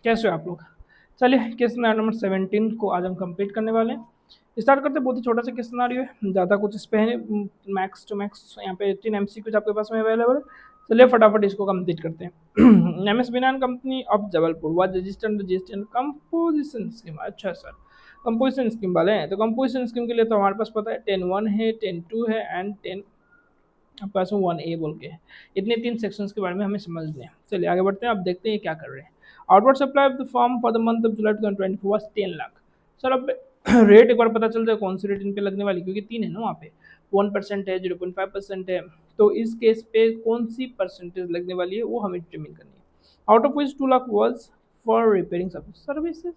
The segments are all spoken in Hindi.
कैसे हो आप लोग? चलिए केस सिनेरियो नंबर 17 को आज हम कंप्लीट करने वाले हैं। स्टार्ट करते हैं। बहुत ही छोटा सा केस सिनेरियो है, ज़्यादा कुछ इस पे है नहीं, मैक्स टू मैक्स यहाँ पे 3 MCQs आपके पास में अवेलेबल है। चलिए फटाफट इसको कंप्लीट करते हैं। MS Binan company of Jabalpur was registered registered composition scheme. अच्छा सर, कंपोजिशन स्कीम वाले हैं तो कंपोजिशन स्कीम के लिए तो हमारे पास पता है 10(1) है, 10(2) है एंड 10 आपके पास में 1A बोल के है। इतने 3 सेक्शंस के बारे में हमें समझने हैं। चलिए आगे बढ़ते हैं। अब देखते हैं क्या कर रहे हैं। Outward supply of the firm for the month of July 2024 was 10 lakh. Sir अब रेट एक बार पता चल जाए कौन सी रेट इन पे लगने वाली, क्योंकि 3 है ना वहाँ पे, 1% है, 0.5% है। तो इस केस पे कौन सी परसेंटेज लगने वाली है वो हमें डिटरमिन करनी है। Out of which 2 lakh was for repairing services.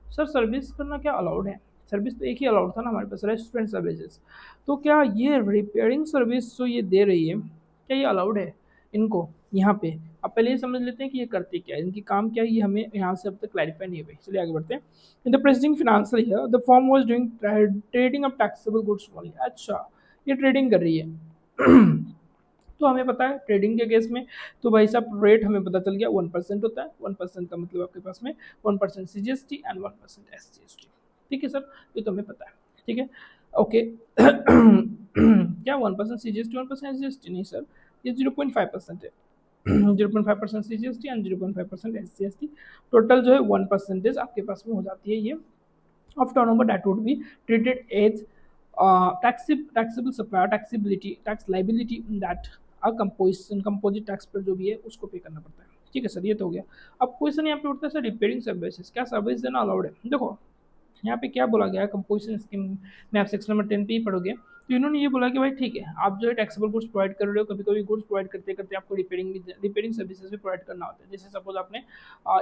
Sir service करना क्या अलाउड है? सर्विस तो एक ही अलाउड था ना हमारे पास, रेस्टोरेंट सर्विसेज। तो क्या ये रिपेयरिंग सर्विस जो ये दे रही है, क्या ये अलाउड है इनको यहाँ पे? अब पहले ये समझ लेते हैं कि ये करते क्या है, इनकी काम क्या है, ये हमें यहाँ से अब तक क्लैरिफाई नहीं हुई। चलिए आगे बढ़ते हैं। In the presiding financial year the firm was doing trading of taxable goods only. अच्छा, ये ट्रेडिंग कर रही है। तो हमें पता है ट्रेडिंग के केस में तो भाई साहब रेट हमें पता चल गया 1% होता है। 1% का मतलब आपके पास में 1% CGST एंड 1% SGST। ठीक है सर, ये तो हमें पता है। ठीक है, ओके। क्या 1% CGST 1% SGST? नहीं सर, ये 0.5% है। 0.5% CGST एंड 0.5% SGST। टोटल जो है 1% आपके पास में हो जाती है ये of turnover that would be treated as taxable supply, taxability, tax liability that a composite tax पर जो भी है उसको पे करना पड़ता है। ठीक है सर, ये तो हो गया। अब क्वेश्चन यहाँ पे उठता है सर रिपेयरिंग सर्विसेज, क्या सर्विस देना अलाउड है? देखो यहाँ पे क्या बोला गया है, कंपोजिशन स्कीम में आप सेक्शन नंबर 10 पे ही पढ़ोगे तो इन्होंने ये बोला कि भाई ठीक है, आप जो है टैक्सेबल गुड्स प्रोवाइड कर रहे हो, कभी कभी गुड्स प्रोवाइड करते करते आपको रिपेयरिंग सर्विसेज भी प्रोवाइड करना होता है। जैसे सपोज आपने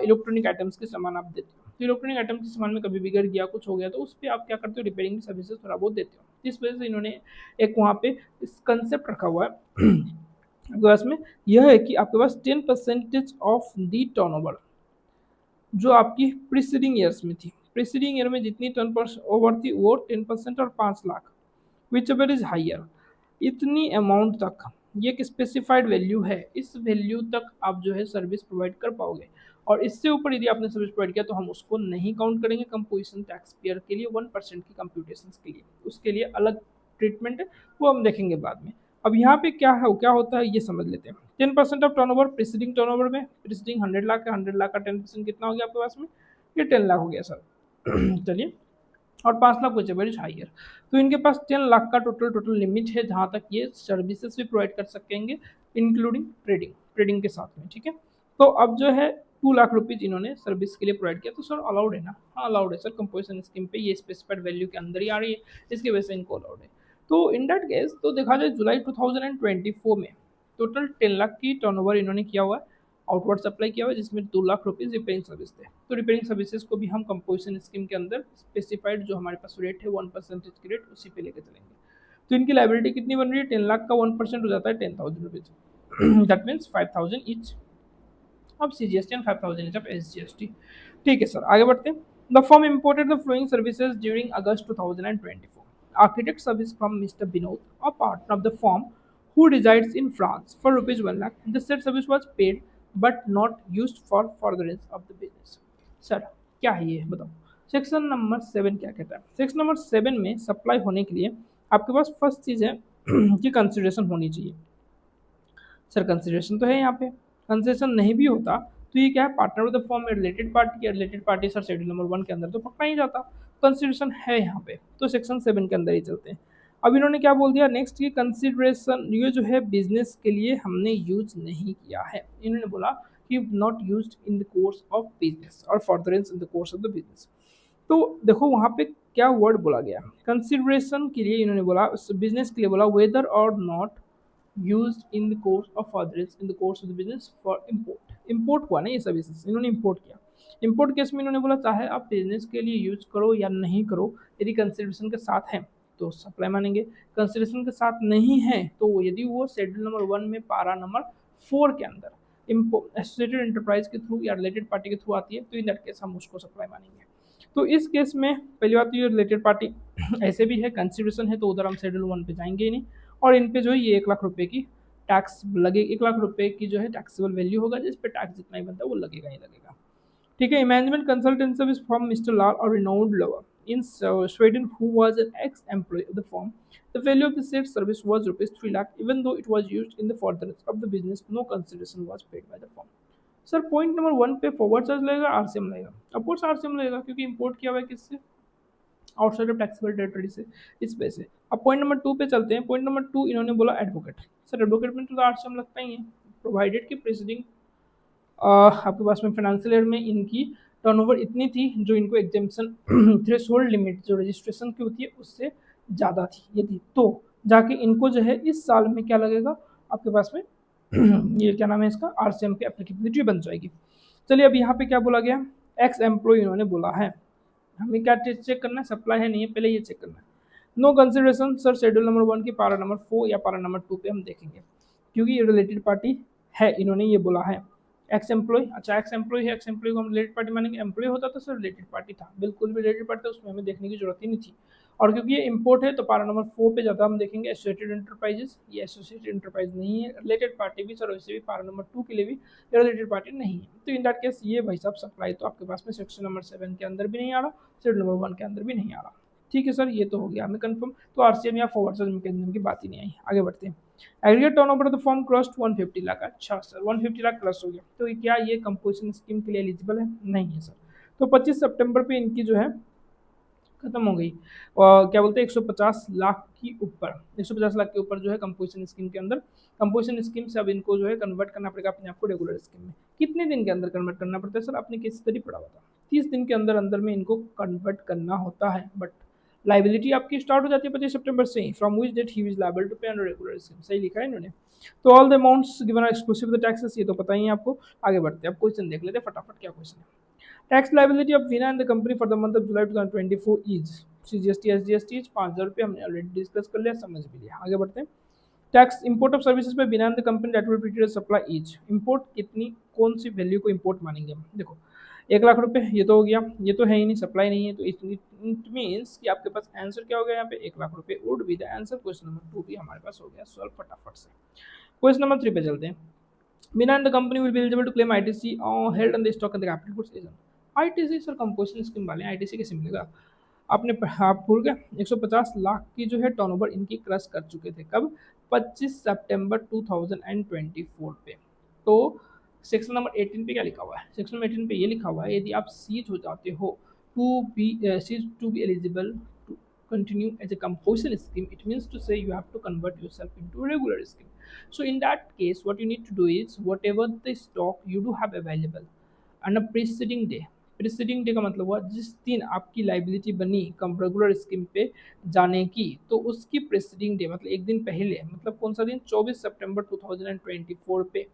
इलेक्ट्रॉनिक आइटम्स के सामान आप देते हो, तो इलेक्ट्रॉनिक आइटम्स के सामान में कभी बिगड़ गया, कुछ हो गया, तो उस पर आप क्या करते हो, रिपेयरिंग सर्विसेज थोड़ा बहुत देते हो। इस वजह से इन्होंने एक वहाँ पे इस कंसेप्ट रखा हुआ है आपके पास में, यह है कि आपके पास 10% ऑफ दी टर्नओवर जो आपकी प्रीसीडिंग ईयर्स में थी, प्रीसीडिंग ईयर में जितनी टर्न ओवर थी वो 10% और 5 lakh, which ever is higher, इतनी अमाउंट तक ये एक स्पेसिफाइड वैल्यू है, इस वैल्यू तक आप जो है सर्विस प्रोवाइड कर पाओगे। और इससे ऊपर यदि आपने सर्विस प्रोवाइड किया तो हम उसको नहीं काउंट करेंगे कंपोजिशन टैक्स पेयर के लिए 1% की कंप्यूटेशन के लिए, उसके लिए अलग ट्रीटमेंट है, वो हम देखेंगे बाद में। अब यहाँ पे क्या होता है ये समझ लेते हैं। 10% ऑफ टर्नओवर प्रीसीडिंग टर्नओवर में, प्रीसीडिंग 100 लाख है, 100 लाख का 10% कितना हो गया आपके पास में, ये 10 लाख हो गया सर। चलिए, और 5 lakh which ever is higher. तो इनके पास 10 लाख का टोटल लिमिट है जहाँ तक ये सर्विसेज भी प्रोवाइड कर सकेंगे, इंक्लूडिंग ट्रेडिंग के साथ में। ठीक है, तो अब जो है 2 लाख रुपीज इन्होंने सर्विस के लिए प्रोवाइड किया, तो सर अलाउड है ना? हाँ अलाउड है सर, कंपोजिशन स्कीम पे ये स्पेसिफाइड वैल्यू के अंदर ही आ रही है, इसकी वजह से इनको अलाउड है। तो इन दैट केस तो देखा जाए जुलाई 2024 में टोटल 10 लाख की टर्नओवर इन्होंने किया हुआ है, आउटवर्ड सप्लाई किया हुआ है, जिसमें 2 लाख रुपीज़ रिपेयरिंग सर्विस थे। तो रिपेयरिंग सर्विसेज को भी हम कंपोजिशन स्कीम के अंदर स्पेसिफाइड जो हमारे पास रेट है 1% की रेट, उसी पे लेके चलेंगे। तो इनकी लाइबिलिटी कितनी बन रही है, 10 लाख का 1% हो जाता है 10,000 rupees. That means 5,000 each of CGST and 5,000 each of SGST। ठीक है सर, आगे बढ़ते हैं। The firm imported the flowing services during August 2024। Architect service from Mr. Binod, a partner of the firm who resides in France, for rupees 1 lakh. The said service was paid but not used for furtherance of the business. Sir क्या है ये बताओ। सेक्शन नंबर 7 क्या कहता है? सेक्शन नंबर 7 में सप्लाई होने के लिए आपके पास फर्स्ट चीज़ है कि कंसिडरेशन होनी चाहिए। सर कंसिडरेशन तो है यहाँ पे, कंसिडरेशन नहीं भी होता तो ये क्या है, पार्टनर विद द फॉर्म में related party, related party sir schedule number 1 के अंदर तो पकड़ा ही जाता, कंसिडरेशन है यहाँ पे, तो सेक्शन 7 के अंदर ही चलते हैं। अब इन्होंने क्या बोल दिया नेक्स्ट की, कंसिडरेशन ये जो है बिजनेस के लिए हमने यूज नहीं किया है। इन्होंने बोला कि not use in the course of business और furtherance in the course of the business. तो देखो वहाँ पे क्या वर्ड बोला गया, कंसिडरेशन के लिए इन्होंने बोला, बिजनेस के लिए बोला वेदर और not used in the course of furtherance in the course of the business for import हुआ ना ये सर्विसेज, इन्होंने import किया। import केस में इन्होंने बोला चाहे आप बिजनेस के लिए यूज करो या नहीं करो, यदि कंसिडरेशन के साथ है तो सप्लाई मानेंगे, कंसिडरेशन के साथ नहीं है तो यदि वो शेड्यूल नंबर 1 में पारा नंबर 4 के अंदर एसोसिएटेड एंटरप्राइज के थ्रू या रिलेटेड पार्टी के थ्रू आती है तो इन दैट केस हम उसको सप्लाई मानेंगे। तो इस केस में पहली बात तो ये रिलेटेड पार्टी ऐसे भी है, कंसिडरेशन है तो उधर हम शेड्यूल 1 पे जाएंगे ही नहीं, और इन पे जो है ये 1 लाख रुपए की टैक्स लगे, 1 लाख रुपए की जो है टैक्सेबल वैल्यू होगा, जिस पे टैक्स जितना ही बनता है वो लगेगा ही लगेगा। ठीक है, management consultant service from mister Lal और renowned lawyer in Sweden who was an ex employ of the firm. The value of the said service was rupees 3 lakh. Even though it was used in the furtherance of the business, no consideration was paid by the firm. Sir point number 1 पे फॉरवर्ड चार्ज लगेगा, आरसीएम लगेगा. ऑफकोर्स आरसीएम लगेगा क्योंकि इंपोर्ट किया हुआ है किससे, आउटसाइड ऑफ टैक्सेबल टेरिटरी से, इस पे से. अब पॉइंट नंबर 2 पे चलते हैं. पॉइंट नंबर 2 इन्होंने बोला एडवोकेट. सर एडवोकेट में तो आरसीएम लगता ही है, प्रोवाइडेड की प्रेसिडिंग आपके पास में फाइनेंशियल ईयर में इनकी टर्नओवर इतनी थी जो इनको एग्जेम्पशन थ्रेशोल्ड लिमिट जो रजिस्ट्रेशन की होती है उससे ज़्यादा थी, यदि तो जाके इनको जो है इस साल में क्या लगेगा आपके पास में ये क्या नाम है इसका, आरसीएम की एप्लीकेबिलिटी बन जाएगी. चलिए अब यहाँ पे क्या बोला गया, एक्स एम्प्लॉय इन्होंने बोला है. हमें क्या चेक करना है, सप्लाई है नहीं है, पहले ये चेक करना है. No consideration sir schedule number 1 की पारा नंबर 4 या पारा नंबर 2 पे हम देखेंगे क्योंकि ये रिलेटेड पार्टी है, इन्होंने ये बोला है. एक्स एम्प्लॉय, अच्छा एक्स एम्प्लॉय है, एक्स एम्प्लॉय को हम रिलेटेड पार्टी मानेंगे. एम्प्लॉय होता तो सर रिलेटेड पार्टी था, बिल्कुल भी रिलेटेड पार्टी था, उसमें हमें देखने की जरूरत ही नहीं थी. और क्योंकि ये इंपोर्ट है तो पारा नंबर 4 पे ज़्यादा हम देखेंगे एसोसिएटेड एंटरप्राइजेस. ये एसोसिएटेड एंटरप्राइज नहीं है, रिलेटेड पार्टी भी सर, वैसे भी पारा नंबर 2 के लिए भी रिलेटेड पार्टी नहीं है. तो इन दैट केस ये भाई साहब सप्लाई तो आपके पास में सेक्शन नंबर 7 के अंदर भी नहीं आ रहा, शेड्यूल नंबर 1 के अंदर भी नहीं आ रहा. ठीक है सर, ये तो हो गया हमें कंफर्म. तो आरसीएम या फॉरवर्ड चार्ज मैकेनिज्म की बात ही नहीं आई. आगे बढ़ते हैं. Aggregate turnover of the firm crossed 150 lakh. अच्छा सर 150 लाख क्रॉस हो गया, तो क्या ये कंपोजिशन स्कीम के लिए एलिजिबल है? नहीं है सर. तो 25 सितंबर पे इनकी जो है खत्म हो गई. और क्या बोलते हैं 150 लाख की ऊपर, 150 लाख के ऊपर जो है कंपोजिशन स्कीम के अंदर, कंपोजिशन स्कीम से अब इनको जो है कन्वर्ट करना पड़ेगा अपने आप को रेगुलर स्कीम में. कितने दिन के अंदर कन्वर्ट करना पड़ता है सर, आपने केस स्टडी पढ़ा हुआ था, 30 दिन के अंदर अंदर में इनको कन्वर्ट करना होता है. बट लाइबिलिटी आपकी स्टार्ट हो जाती है 25 सितंबर से ही, from which date he is liable to pay under regular scheme. सही लिखा है इन्होंने. तो all the amounts given are exclusive the taxes, ये तो पता ही है आपको. आगे बढ़ते हैं, अब क्वेश्चन देख लेते हैं फटाफट क्या क्वेश्चन है. Tax liability of Veena and the company for the month of July 2024 is CGST SGST 5000 रुपये, हमने ऑलरेडी डिस्कस कर लिया, समझ भी लिया. आगे बढ़ते हैं. टैक्स इंपोर्ट ऑफ सर्विसेज पे बिना the company that will treated supply is, import कितनी कौन सी वैल्यू को इंपोर्ट मानेंगे हम. देखो 1 लाख रुपए, ये तो हो गया, ये तो है ही नहीं, सप्लाई नहीं है, तो इट मीन्स कि आपके पास आंसर क्या हो गया यहाँ पे 1 लाख रुपए would be the answer. Question number 2 भी हमारे पास हो गया सॉल्व फटाफट से. क्वेश्चन नंबर 3 पे चलते हैं. बिना the company will be eligible to claim ITC held on the stock in the capital goods agent. ITC sir composition scheme वाले, आईटीसी कैसे मिलेगा, आपने आप भूल गए. 150 लाख की जो है टर्नओवर इनकी क्रश कर चुके थे, कब, 25 सितंबर 2024 पे. तो सेक्शन नंबर 18 पे क्या लिखा हुआ है, सेक्शन नंबर 18 पे ये लिखा हुआ है यदि आप सीज हो जाते हो to be eligible to continue as a composition scheme, it means to say you have to convert yourself into a regular scheme. So in that case what you need to do is whatever the stock you do have available on a preceding day, preceding day का मतलब हुआ जिस दिन आपकी लाइबिलिटी बनी कम रेगुलर स्कीम पे जाने की, तो उसकी प्रीसीडिंग डे मतलब एक दिन पहले, मतलब कौन सा दिन, 24 सितंबर 2024 पे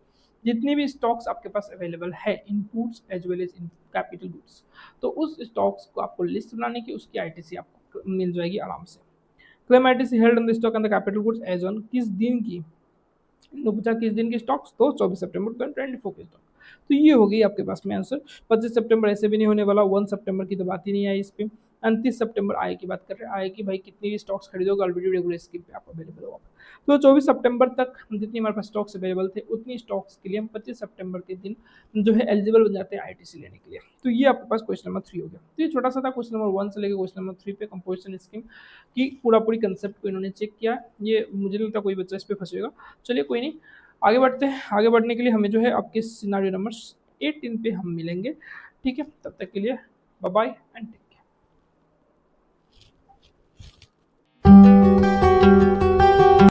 जितनी भी स्टॉक्स आपके पास अवेलेबल है inputs as well as in capital goods, तो उस स्टॉक्स को आपको लिस्ट बनाने की, उसकी आईटीसी आपको मिल जाएगी आराम से. Claim ITC held on the stock and the capital goods as on, किस दिन की, तो पूछा किस दिन की स्टॉक्स, तो 24 सितंबर 2024 के स्टॉक. तो ये हो गई आपके पास में आंसर. 25 सितंबर ऐसे भी नहीं होने वाला, 1 सितंबर की तो बात ही नहीं आई इस पे. 29 सितंबर आय की बात कर रहे हैं, आय की भाई कितनी भी स्टॉक्स खरीदोगे ऑलरेडी रेगुलर स्कीम पे आप अवेलेबल होगा. तो 24 सितंबर तक जितनी हमारे पास स्टॉक्स अवेलेबल थे उतनी स्टॉक्स के लिए हम 25 सितंबर के दिन जो है एलिजिबल बन जाते हैं आईटीसी लेने के लिए. तो ये आपके पास क्वेश्चन नंबर 3 हो गया. तो ये छोटा सा था क्वेश्चन नंबर 1 से लेकर क्वेश्चन नंबर 3 पे कंपोजिशन स्कीम की पूरी कंसेप्ट को इन्होंने चेक किया. ये मुझे नहीं लगता कोई बच्चा इस पर फंसेगा. चलिए कोई नहीं, आगे बढ़ते हैं. आगे बढ़ने के लिए हमें जो है आपके सिनारियो नंबर 18 पे हम मिलेंगे. ठीक है, तब तक के लिए बाय बाय एंड